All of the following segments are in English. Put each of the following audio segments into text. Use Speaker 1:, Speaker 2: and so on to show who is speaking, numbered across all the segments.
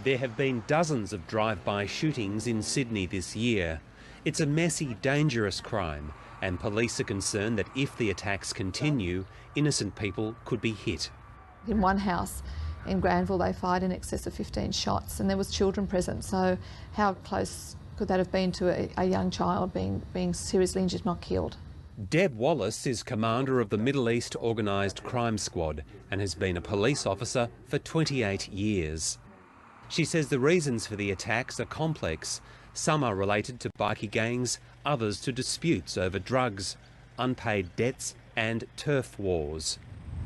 Speaker 1: There have been dozens of drive-by shootings in Sydney this year. It's a messy, dangerous crime, and police are concerned that if the attacks continue, innocent people could be hit.
Speaker 2: In one house in Granville, they fired in excess of 15 shots, and there was children present. So how close could that have been to a young child being seriously injured, not killed?
Speaker 1: Deb Wallace is commander of the Middle East Organised Crime Squad and has been a police officer for 28 years. She says the reasons for the attacks are complex. Some are related to bikie gangs, others to disputes over drugs, unpaid debts and turf wars.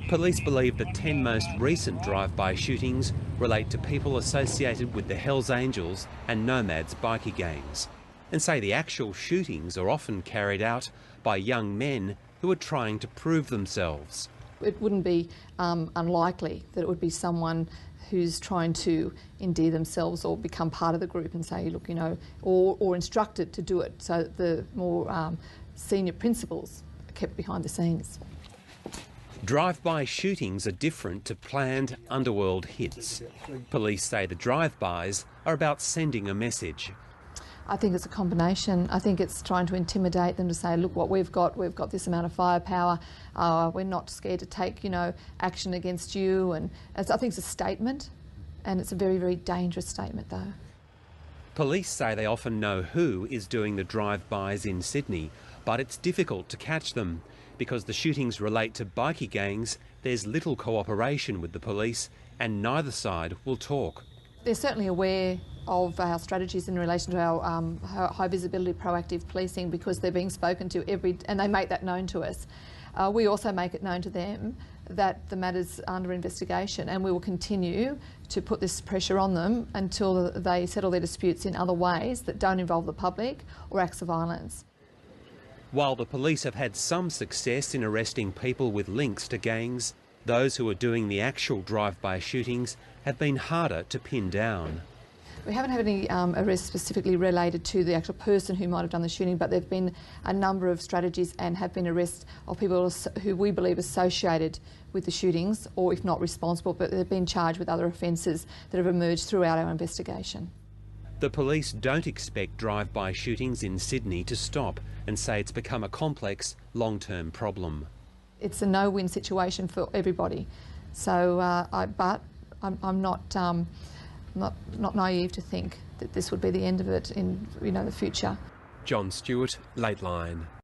Speaker 1: Police believe the 10 most recent drive-by shootings relate to people associated with the Hells Angels and Nomads bikie gangs, and say the actual shootings are often carried out by young men who are trying to prove themselves.
Speaker 2: It wouldn't be unlikely that it would be someone who's trying to endear themselves or become part of the group and say, look, you know, or instructed to do it, so that the more senior principals are kept behind the scenes.
Speaker 1: Drive-by shootings are different to planned underworld hits. Police say the drive-bys are about sending a message.
Speaker 2: I think it's a combination. I think it's trying to intimidate them to say, look what we've got this amount of firepower, we're not scared to take, you know, action against you, and I think it's a statement, and it's a very, very dangerous statement though.
Speaker 1: Police say they often know who is doing the drive-bys in Sydney, but it's difficult to catch them. Because the shootings relate to bikie gangs, there's little cooperation with the police and neither side will talk.
Speaker 2: They're certainly aware of our strategies in relation to our high visibility proactive policing, because they're being spoken to and they make that known to us. We also make it known to them that the matter's under investigation, and we will continue to put this pressure on them until they settle their disputes in other ways that don't involve the public or acts of violence.
Speaker 1: While the police have had some success in arresting people with links to gangs, those who are doing the actual drive-by shootings have been harder to pin down.
Speaker 2: We haven't had any arrests specifically related to the actual person who might have done the shooting, but there have been a number of strategies and have been arrests of people who we believe associated with the shootings, or if not responsible, but they've been charged with other offences that have emerged throughout our investigation.
Speaker 1: The police don't expect drive-by shootings in Sydney to stop and say it's become a complex, long-term problem.
Speaker 2: It's a no-win situation for everybody. So, but I'm not naive to think that this would be the end of it in the future.
Speaker 1: John Stewart, Lateline.